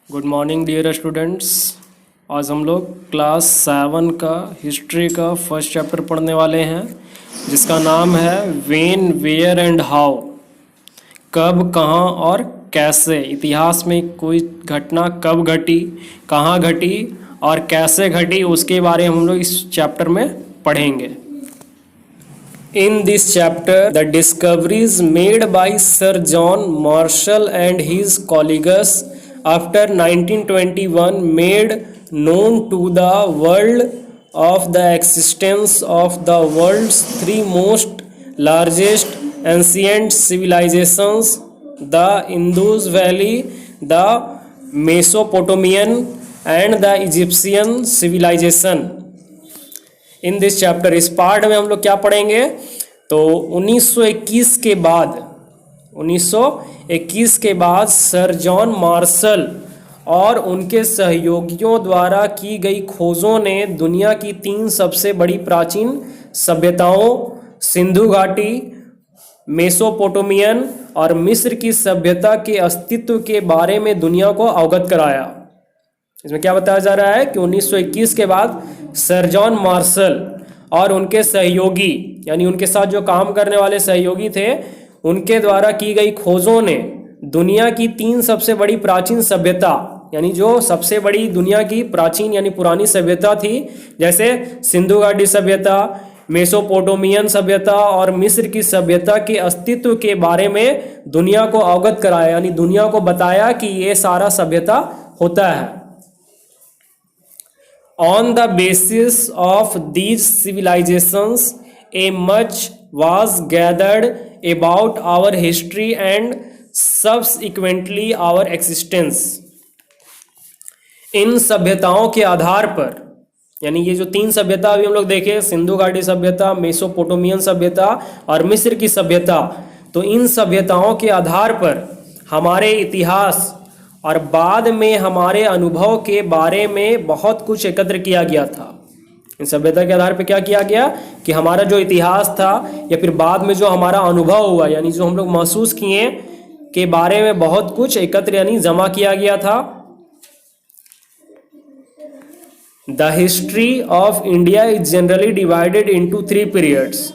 Good morning dear students. आज हम लोग क्लास 7 का हिस्ट्री का फर्स्ट चैप्टर पढ़ने वाले हैं, जिसका नाम है व्हेन वेयर एंड हाउ। कब, कहाँ और कैसे। इतिहास में कोई घटना कब घटी, कहाँ घटी और कैसे घटी, उसके बारे में हम लोग इस चैप्टर में पढ़ेंगे। In this chapter, the discoveries made by Sir John Marshall and his colleagues after 1921 made known to the world of the existence of the world's three most largest ancient civilizations, the Indus Valley, the Mesopotamian and the Egyptian civilization। In this chapter, इस part में हम लोग क्या पढ़ेंगे, तो 1921 के बाद sir John Marshall और उनके सहयोगियों द्वारा की गई खोजों ने दुनिया की 3 सबसे बड़ी प्राचीन सभ्यताओं, सिंधु घाटी, मेसोपोटामियन और मिस्र की सभ्यता के अस्तित्व के बारे में दुनिया को अवगत कराया। इसमें क्या बताया जा रहा है कि 1921 के बाद सर जॉन मार्शल और उनके सहयोगी, यानी उनके साथ जो काम करने वाले सहयोगी थे, उनके द्वारा की गई खोजों ने दुनिया की 3 सबसे बड़ी प्राचीन सभ्यता, यानी जो सबसे बड़ी दुनिया की प्राचीन यानी पुरानी सभ्यता थी, जैसे सिंधु घाटी सभ्यता, मेसोपोटामियन सभ्यता और मिस्र की सभ्यता के अस्तित्व के बारे में दुनिया को अवगत कराया, यानी दुनिया को बताया कि ये सारा सभ्यता होता है। On the basis of these civilizations, a much was gathered about our history and subsequently our existence। इन सभ्यताओं के आधार पर, यानी ये जो 3 सभ्यता अभी हम लोग देखे, सिंधु घाटी सभ्यता, मेसोपोटामियन सभ्यता और मिस्र की सभ्यता, तो इन सभ्यताओं के आधार पर हमारे इतिहास और बाद में हमारे अनुभव के बारे में बहुत कुछ एकत्र किया गया था। इन सभ्यता के आधार पर क्या किया गया कि हमारा जो इतिहास था या फिर बाद में जो हमारा अनुभव हुआ, यानी जो हम लोग महसूस किए, के बारे में बहुत कुछ एकत्र यानी जमा किया गया था। The history of India is generally divided into 3 periods.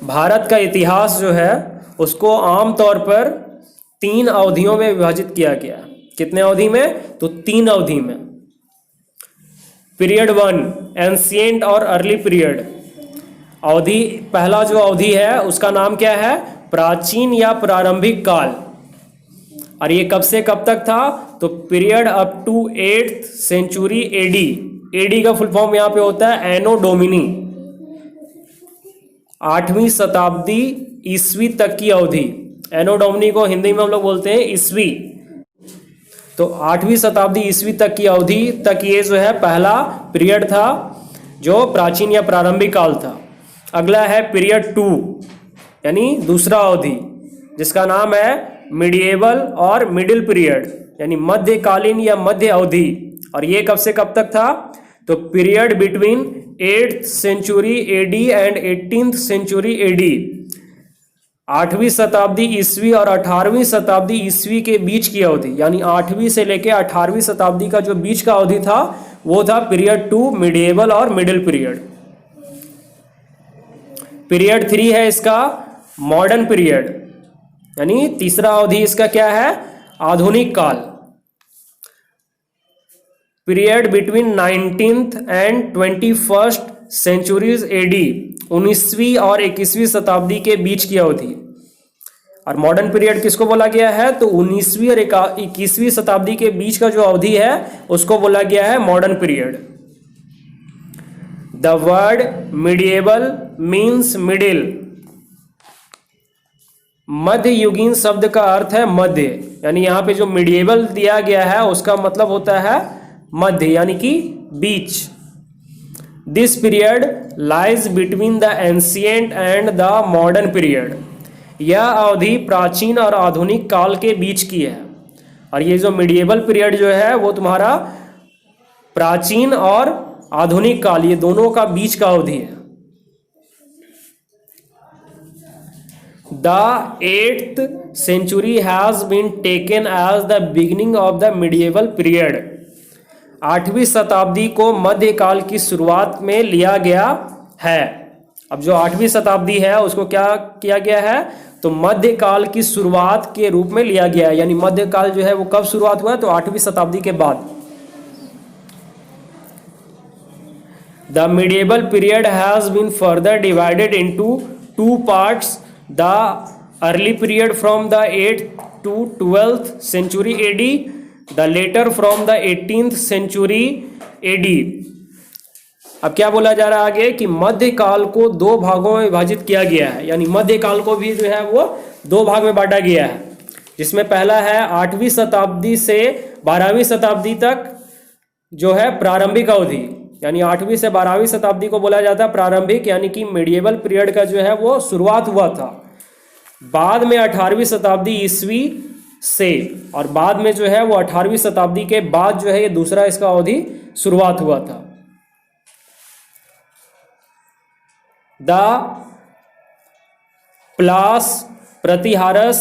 Bharat का इतिहास जो है उसको आमतौर पर 3 अवधियों में विभाजित किया गया। कितने अवधि में? तो 3 अवधि में। पीरियड 1 एंशिएंट और अर्ली पीरियड। अवधि, पहला जो अवधि है उसका नाम क्या है? प्राचीन या प्रारंभिक काल। और ये कब से कब तक था? तो period up to 8th century AD. AD का फुल फॉर्म यहां पे होता है एनो डोमिनी, 8वीं शताब्दी ईस्वी तक की अवधि। एनो डोमिनी को हिंदी में हम लोग बोलते हैं ईस्वी। तो 8वीं शताब्दी ईस्वी तक की अवधि तक ये जो है पहला पीरियड था, जो प्राचीन या प्रारंभिक काल था। अगला है पीरियड 2, यानी दूसरा अवधि, जिसका नाम है मिडिएवल और मिडिल पीरियड, यानी मध्यकालीन या मध्य अवधि। और ये कब से कब तक था? तो period between 8th century AD and 18th century AD. 8वीं शताब्दी ईस्वी और 18वीं शताब्दी ईस्वी के बीच की अवधि, यानी 8वीं से लेकर 18वीं शताब्दी का जो बीच का अवधि था वो था पीरियड 2 मिडिएवल और मिडिल पीरियड। पीरियड 3 है इसका मॉडर्न पीरियड, यानी तीसरा अवधि इसका क्या है? आधुनिक काल। Period between 19th and 21st centuries AD, 19वीं और 21वीं शताब्दी के बीच की अवधि। और मॉडर्न पीरियड किसको बोला गया है? तो 19वीं और 21वीं शताब्दी के बीच का जो अवधि है उसको बोला गया है modern period. The word medieval means middle. मध्य युगीन शब्द का अर्थ है मध्य, यानी यहाँ पे जो मिडिएवल दिया गया है उसका मतलब होता है मध्य, यानी कि बीच। This period lies between the ancient and the modern period. यह अवधि प्राचीन और आधुनिक काल के बीच की है। और ये जो मिडिएवल पीरियड जो है वो तुम्हारा प्राचीन और आधुनिक काल, ये दोनों का बीच का अवधि है। The 8th century has been taken as the beginning of the medieval period. 8वीं शताब्दी को मध्यकाल की शुरुआत में लिया गया है। अब जो 8वीं शताब्दी है उसको क्या किया गया है, तो मध्यकाल की शुरुआत के रूप में लिया गया है। यानी मध्यकाल जो है वो कब शुरुआत हुआ है, तो 8वीं शताब्दी के बाद। The medieval period has been further divided into two parts. The early period from the 8th to 12th century AD, the later from the 18th century AD. अब क्या बोला जा रहा है आगे कि मध्यकाल को दो भागों में विभाजित किया गया है। यानी मध्यकाल को भी जो है वो दो भाग में बांटा गया है, जिसमें पहला है 8वीं शताब्दी से 12वीं शताब्दी तक जो है प्रारंभिक अवधि। यानी 8वीं से 12वीं शताब्दी को बोला जाता है प्रारंभिक, यानी कि मेडिएवल पीरियड का जो है वो शुरुआत हुआ था। बाद में 18वीं शताब्दी ईस्वी से, और बाद में जो है वो 18वीं शताब्दी के बाद जो है ये दूसरा इसका अवधि शुरुआत हुआ था। The Palas, Pratiharas,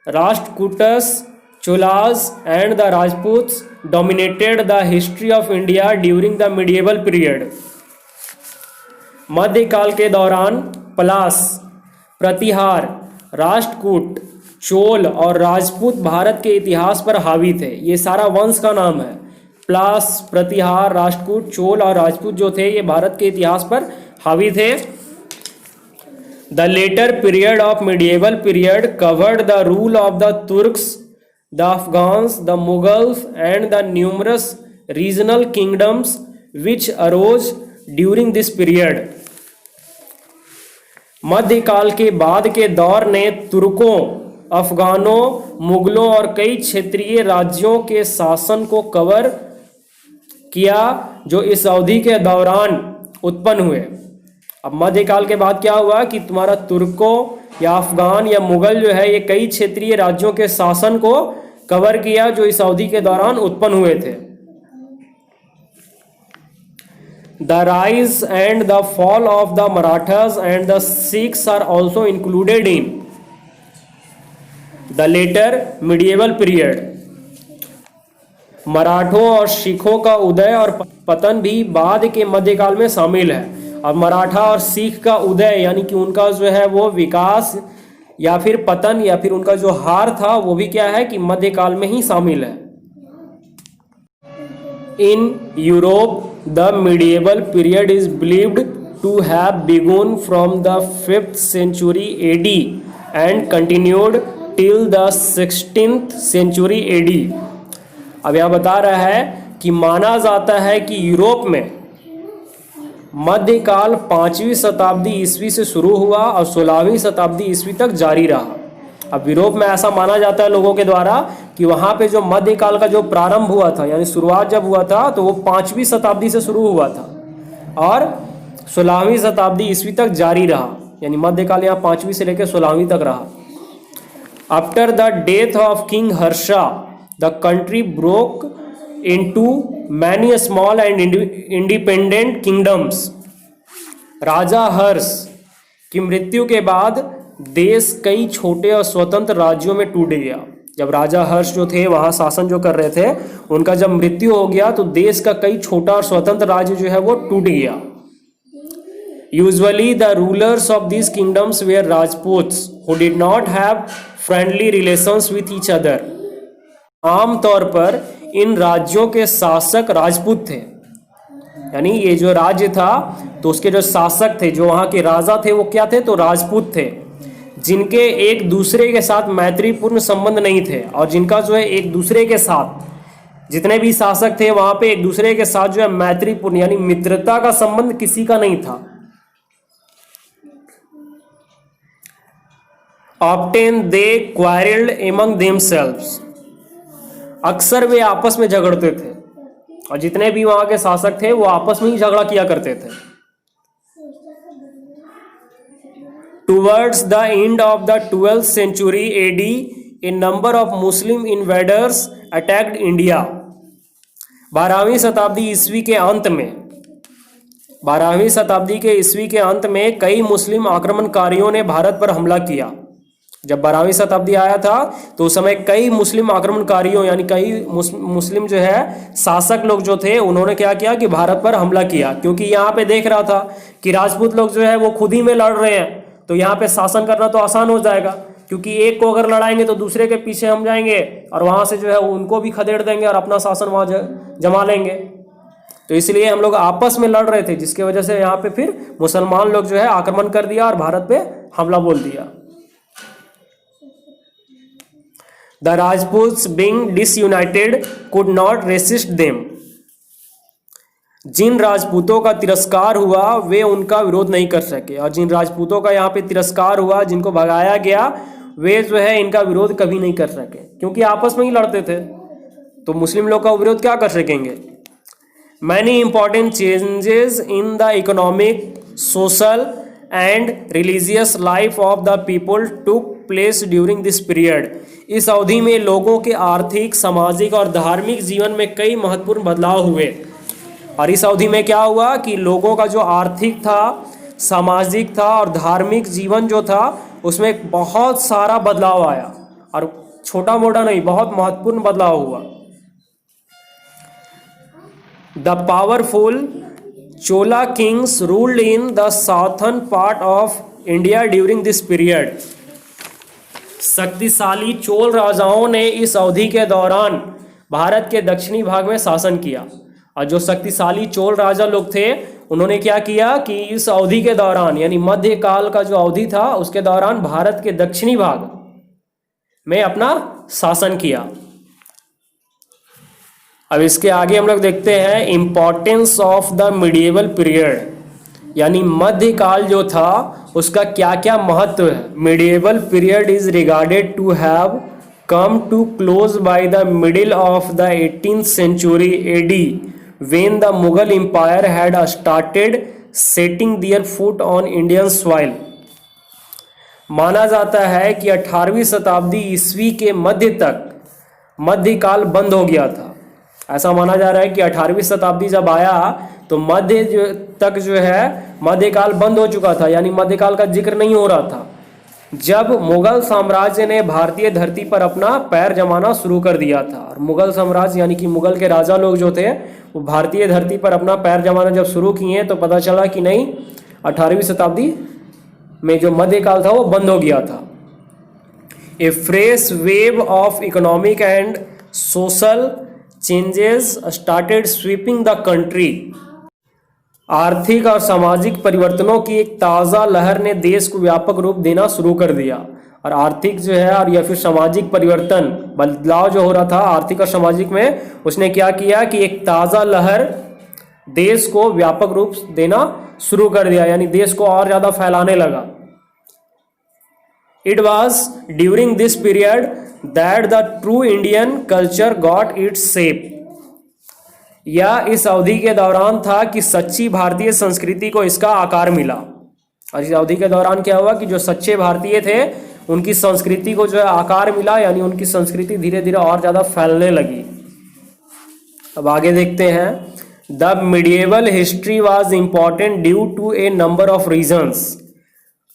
Rashtrakutas, Cholas and the Rajputs dominated the history of India during the medieval period. मध्यकाल के दौरान पलास, प्रतिहार, राष्ट्रकूट, चोल और राजपूत भारत के इतिहास पर हावी थे। ये सारा वंश का नाम है। पलास, प्रतिहार, राष्ट्रकूट, चोल और राजपूत जो थे ये भारत के इतिहास पर हावी थे। The later period of medieval period covered the rule of the Turks, the Afghans, the Mughals and the numerous regional kingdoms which arose during this period. मध्यकाल के बाद के दौर ने तुर्कों, अफगानों, मुगलों और कई क्षेत्रीय राज्यों के शासन को कवर किया जो इस अवधि के दौरान उत्पन्न हुए। अब मध्यकाल के बाद क्या हुआ कि तुम्हारा तुर्कों या अफगान या मुगल जो है ये कई क्षेत्रीय राज्यों के शासन को कवर किया जो इस अवधि के दौरान उत्पन्न हुए थे। The rise and the fall of the Marathas and the Sikhs are also included in the later medieval period. मराठों और सिखों का उदय और पतन भी बाद के मध्यकाल में शामिल है। अब मराठा और सिख का उदय यानी कि उनका जो है वो विकास या फिर पतन या फिर उनका जो हार था वो भी क्या है कि मध्यकाल में ही शामिल है। In Europe the medieval period is believed to have begun from the 5th century AD and continued till the 16th century AD। अब यह बता रहा है कि माना जाता है कि यूरोप में मध्यकाल 5वीं शताब्दी ईस्वी से शुरू हुआ और 16वीं शताब्दी ईस्वी तक जारी रहा। अब यूरोप में ऐसा माना जाता है लोगों के द्वारा कि वहाँ पे जो मध्यकाल का जो प्रारंभ हुआ था यानी शुरुआत जब हुआ था तो वो 5वीं शताब्दी से शुरू हुआ था और 16वीं शताब्दी ईस्वी तक जारी रहा। यानी मध्यकाल यहाँ 5वीं से लेकर 16वीं तक रहा। After the death of king Harsha the country broke into many small and independent kingdoms. राजा हर्ष की मृत्यु के बाद देश कई छोटे और स्वतंत्र राज्यों में टूट गया। जब राजा हर्ष जो थे वहाँ शासन जो कर रहे थे उनका जब मृत्यु हो गया तो देश का कई छोटा और स्वतंत्र राज्य जो है वो टूट गया। Usually the rulers of these kingdoms were Rajputs who did not have friendly relations with each other. आमतौर पर इन राज्यों के शासक राजपूत थे। यानी ये जो राज्य था तो उसके जो शासक थे जो वहाँ के राजा थे वो क्या थे तो राजपूत थे, जिनके एक दूसरे के साथ मैत्रीपूर्ण संबंध नहीं थे और जिनका जो है एक दूसरे के साथ जितने भी शासक थे वहाँ पे एक दूसरे के साथ जो है मैत्रीपूर्ण यानी मित्रता का संबंध किसी का नहीं था। Often they quarreled among themselves. अक्सर वे आपस में झगड़ते थे और जितने भी वहां के शासक थे वो आपस में ही झगड़ा किया करते थे। Towards the end of the 12th century AD, a number of Muslim invaders attacked India. 12वीं शताब्दी ईस्वी के अंत में 12वीं शताब्दी के ईस्वी के अंत में कई मुस्लिम आक्रमणकारियों ने भारत पर हमला किया। जब 12वीं शताब्दी आया था तो उस समय कई मुस्लिम आक्रमणकारियों यानी कई मुस्लिम जो है शासक लोग जो थे उन्होंने क्या किया कि भारत पर हमला किया, क्योंकि यहाँ पे देख रहा था कि राजपूत लोग जो है वो खुद ही में लड़ रहे हैं, तो यहाँ पे शासन करना तो आसान हो जाएगा, क्योंकि एक को अगर लड़ाएंगे तो दूसरे के पीछे हम जाएंगे और वहां से जो है उनको भी खदेड़ देंगे और अपना शासन वहां जमा लेंगे। तो इसलिए हम लोग आपस में लड़ रहे थे, जिसकी वजह से यहाँ पे फिर मुसलमान लोग जो है आक्रमण कर दिया और भारत पे हमला बोल दिया। The Rajputs being disunited could not resist them. जिन राजपूतों का तिरस्कार हुआ वे उनका विरोध नहीं कर सके, और जिन राजपूतों का यहाँ पे तिरस्कार हुआ, जिनको भगाया गया, वे जो है इनका विरोध कभी नहीं कर सके, क्योंकि आपस में ही लड़ते थे, तो मुस्लिम लोग का विरोध क्या कर सकेंगे। Many important changes in the economic, social and religious life of the people took place during this period. इस अवधि में लोगों के आर्थिक, सामाजिक और धार्मिक जीवन में कई महत्वपूर्ण बदलाव हुए। और इस अवधि में क्या हुआ कि लोगों का जो आर्थिक था, सामाजिक था और धार्मिक जीवन जो था उसमें बहुत सारा बदलाव आया, और छोटा मोटा नहीं, बहुत महत्वपूर्ण बदलाव हुआ। The powerful Chola Kings ruled in the southern part of India during this period. शक्तिशाली चोल राजाओं ने इस अवधि के दौरान भारत के दक्षिणी भाग में शासन किया, और जो शक्तिशाली चोल राजा लोग थे उन्होंने क्या किया कि इस अवधि के दौरान यानी मध्यकाल का जो अवधि था उसके दौरान भारत के दक्षिणी भाग में अपना शासन किया। अब इसके आगे हम लोग देखते हैं importance of the medieval period, यानी मध्यकाल जो था उसका क्या क्या महत्व है। Medieval period is regarded to have come to close by the middle of the 18th century AD when the Mughal Empire had started setting their foot on Indian soil। माना जाता है कि 18वीं शताब्दी ईस्वी के मध्य तक मध्यकाल बंद हो गया था। ऐसा माना जा रहा है कि 18वीं शताब्दी जब आया तो तक जो है मध्यकाल बंद हो चुका था, यानी मध्यकाल का जिक्र नहीं हो रहा था, जब मुगल साम्राज्य ने भारतीय धरती पर अपना पैर जमाना शुरू कर दिया था। और मुगल साम्राज्य यानी कि मुगल के राजा लोग जो थे वो भारतीय धरती पर अपना पैर जमाना जब शुरू किए तो पता चला कि नहीं, 18वीं शताब्दी में जो मध्यकाल था वो बंद हो गया था। A fresh wave of economic and social changes started sweeping the country. आर्थिक और सामाजिक परिवर्तनों की एक ताज़ा लहर ने देश को व्यापक रूप देना शुरू कर दिया। और आर्थिक जो है और या फिर सामाजिक परिवर्तन बदलाव जो हो रहा था आर्थिक और सामाजिक में, उसने क्या किया कि एक ताज़ा लहर देश को व्यापक रूप देना शुरू कर दिया, यानी देश को और ज़्यादा फैलाने लगा। It was during this period that the true Indian culture got its shape. या इस अवधि के दौरान था कि सच्ची भारतीय संस्कृति को इसका आकार मिला। और इस अवधि के दौरान क्या हुआ कि जो सच्चे भारतीय थे उनकी संस्कृति को जो है आकार मिला, यानी उनकी संस्कृति धीरे धीरे और ज़्यादा फैलने लगी। अब आगे देखते हैं। The medieval history was important due to a number of reasons.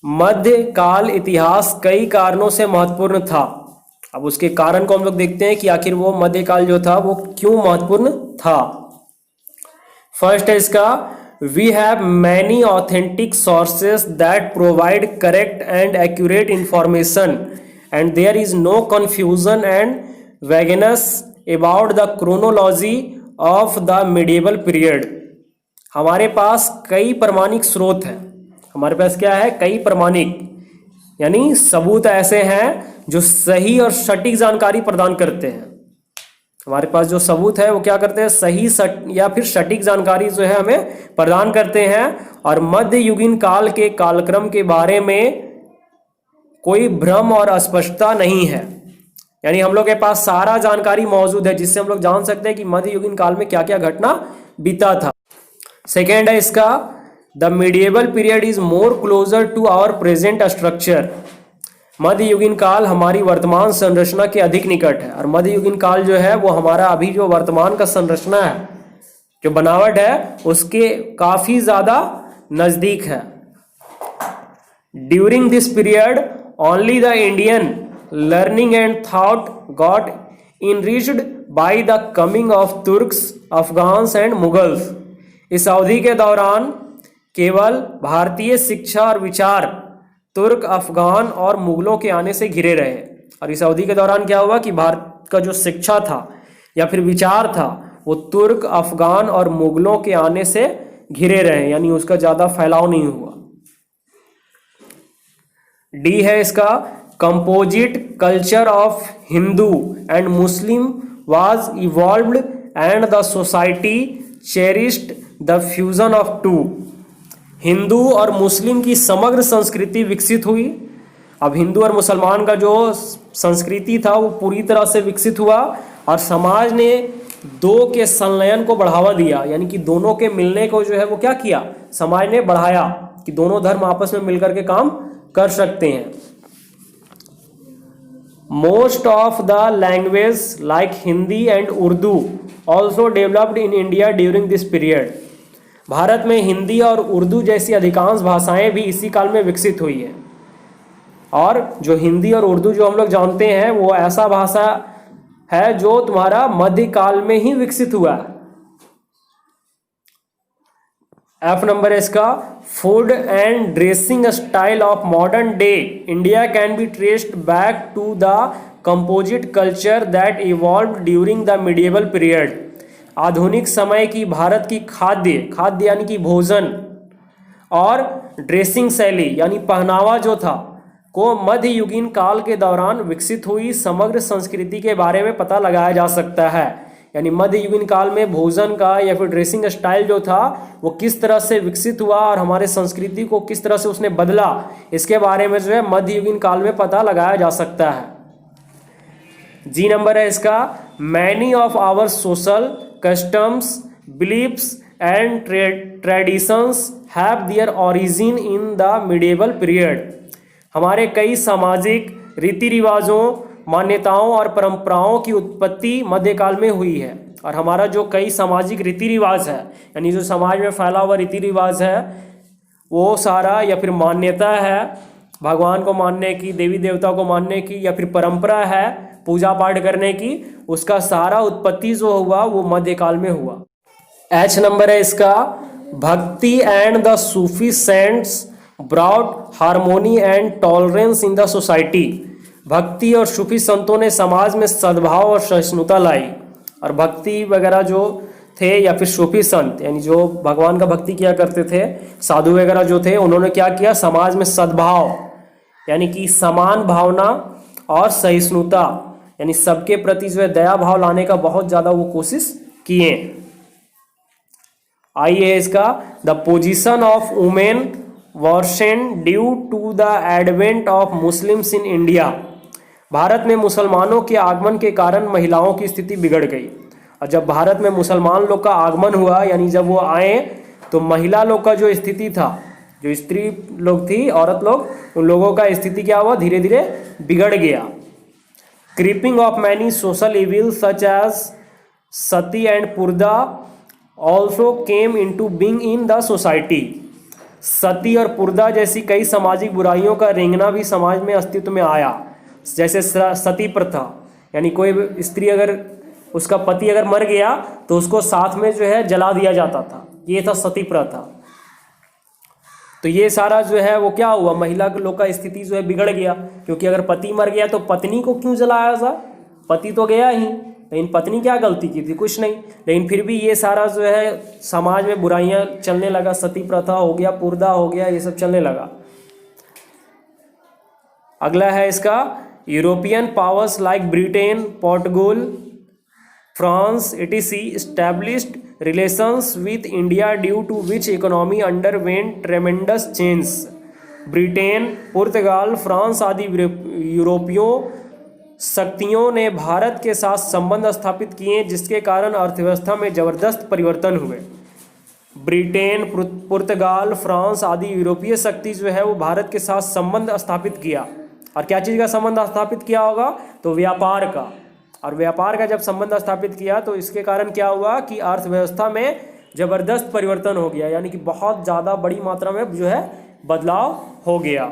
मध्यकाल इतिहास कई कारणों से महत्वपूर्ण था। अब उसके कारण को हम लोग देखते हैं कि आखिर वो मध्यकाल जो था वो क्यों महत्वपूर्ण था। फर्स्ट है इसका, we have many authentic sources that provide correct and accurate information and there is no confusion and vagueness about the chronology of the medieval period. हमारे पास कई प्रमाणिक स्रोत हैं। हमारे पास क्या है? कई प्रमाणिक यानी सबूत ऐसे हैं जो सही और सटीक जानकारी प्रदान करते हैं। हमारे पास जो सबूत है वो क्या करते हैं? सही या फिर सटीक जानकारी जो है हमें प्रदान करते हैं। और मध्ययुगीन काल के कालक्रम के बारे में कोई भ्रम और अस्पष्टता नहीं है, यानी हम लोग के पास सारा जानकारी मौजूद है जिससे हम लोग जान सकते हैं कि मध्ययुगीन काल में क्या क्या घटना बीता था। सेकेंड है इसका, the medieval period is more closer to our present structure. मध्ययुगीन काल हमारी वर्तमान संरचना के अधिक निकट है। और मध्ययुगीन काल जो है वो हमारा अभी जो वर्तमान का संरचना है, जो बनावट है, उसके काफी ज्यादा नजदीक है। During this period only the Indian learning and thought got enriched by the coming of Turks, Afghans and Mughals. इस अवधि के दौरान केवल भारतीय शिक्षा और विचार तुर्क, अफगान और मुगलों के आने से घिरे रहे। और इस अवधि के दौरान क्या हुआ कि भारत का जो शिक्षा था या फिर विचार था वो तुर्क, अफगान और मुगलों के आने से घिरे रहे, यानी उसका ज़्यादा फैलाव नहीं हुआ। डी है इसका, composite culture of Hindu and Muslim was evolved and the society cherished the fusion of two. Hindu और मुस्लिम की समग्र संस्कृति विकसित हुई। अब हिंदू और मुसलमान का जो संस्कृति था वो पूरी तरह से विकसित हुआ और समाज ने दो के संलयन को बढ़ावा दिया, यानी कि दोनों के मिलने को जो है वो क्या किया, समाज ने बढ़ाया कि दोनों धर्म आपस में मिलकर के काम कर सकते हैं। Most of the language like Hindi and Urdu also developed in India during this period. Bharat में हिंदी और उर्दू जैसी अधिकांश भाषाएं भी इसी काल में विकसित हुई है। और जो हिंदी और उर्दू जो हम लोग जानते हैं वो ऐसा भाषा है जो तुम्हारा मध्यकाल में ही विकसित हुआ है। एफ नंबर है इसका, food and dressing style of modern day India can be traced back to the composite culture that evolved during the medieval period. आधुनिक समय की भारत की खाद्य यानी कि भोजन और ड्रेसिंग शैली यानी पहनावा जो था को मध्ययुगीन काल के दौरान विकसित हुई समग्र संस्कृति के बारे में पता लगाया जा सकता है। यानी मध्ययुगीन काल में भोजन का या फिर ड्रेसिंग स्टाइल जो था वो किस तरह से विकसित हुआ और हमारे संस्कृति को किस तरह से उसने बदला, इसके बारे में जो है मध्ययुगीन काल में पता लगाया जा सकता है। जी नंबर है इसका, many of our social customs, beliefs and traditions have their origin in the medieval period। हमारे कई सामाजिक रीति रिवाजों, मान्यताओं और परंपराओं की उत्पत्ति मध्यकाल में हुई है। और हमारा जो कई सामाजिक रीति रिवाज है, यानी जो समाज में फैला हुआ रीति रिवाज है वो सारा, या फिर मान्यता है भगवान को मानने की, देवी देवता को मानने की, या फिर परंपरा है पूजा पाठ करने की, उसका सारा उत्पत्ति जो हुआ वो मध्यकाल में हुआ। एच नंबर है इसका, भक्ति and the Sufi cents brought harmony and tolerance in the society. भक्ति और सूफी संतों ने समाज में सद्भाव और सहिष्णुता लाई। और भक्ति वगैरह जो थे या फिर सूफी संत यानी जो भगवान का भक्ति किया करते थे, साधु वगैरह जो थे, उन्होंने क्या किया, समाज में सद्भाव यानी कि समान भावना और सहिष्णुता यानी सबके प्रति जो है दया भाव लाने का बहुत ज्यादा वो कोशिश किए। आइए इसका, the position of women worsened due to the advent of Muslims in India. Bharat में मुसलमानों के आगमन के कारण महिलाओं की स्थिति बिगड़ गई। और जब भारत में मुसलमान लोग का आगमन हुआ, यानी जब वो आए, तो महिला लोग का जो स्थिति था, जो स्त्री लोग थी, औरत लोग, उन लोगों का स्थिति क्या हुआ, धीरे धीरे बिगड़ गया। Creeping of many social evil such as sati and purdah also came into being in the society. Sati और पुर्दा जैसी कई सामाजिक बुराइयों का रेंगना भी समाज में अस्तित्व में आया। जैसे सती प्रथा, यानी कोई स्त्री अगर उसका पति अगर मर गया तो उसको साथ में जो है जला दिया जाता था, ये था सती प्रथा। तो ये सारा जो है वो क्या हुआ, महिला लोग का स्थिति जो है बिगड़ गया, क्योंकि अगर पति मर गया तो पत्नी को क्यों जलाया जा, पति तो गया ही, लेकिन पत्नी क्या गलती की थी, कुछ नहीं। लेकिन फिर भी ये सारा जो है समाज में बुराइयां चलने लगा, सती प्रथा हो गया, पुर्दा हो गया, ये सब चलने लगा। अगला है इसका, European powers like Britain, Portugal, France etc established relations with India due to which economy underwent tremendous change। Britain, पुर्तगाल, फ्रांस आदि यूरोपियों शक्तियों ने भारत के साथ संबंध स्थापित किए जिसके कारण अर्थव्यवस्था में जबरदस्त परिवर्तन हुए। ब्रिटेन, पुर्तगाल, फ्रांस आदि यूरोपीय शक्ति जो है वो भारत के साथ संबंध स्थापित किया। और क्या चीज़ का संबंध स्थापित किया होगा, तो व्यापार का। और व्यापार का जब संबंध स्थापित किया तो इसके कारण क्या हुआ कि अर्थव्यवस्था में जबरदस्त परिवर्तन हो गया, यानी कि बहुत ज़्यादा बड़ी मात्रा में जो है बदलाव हो गया।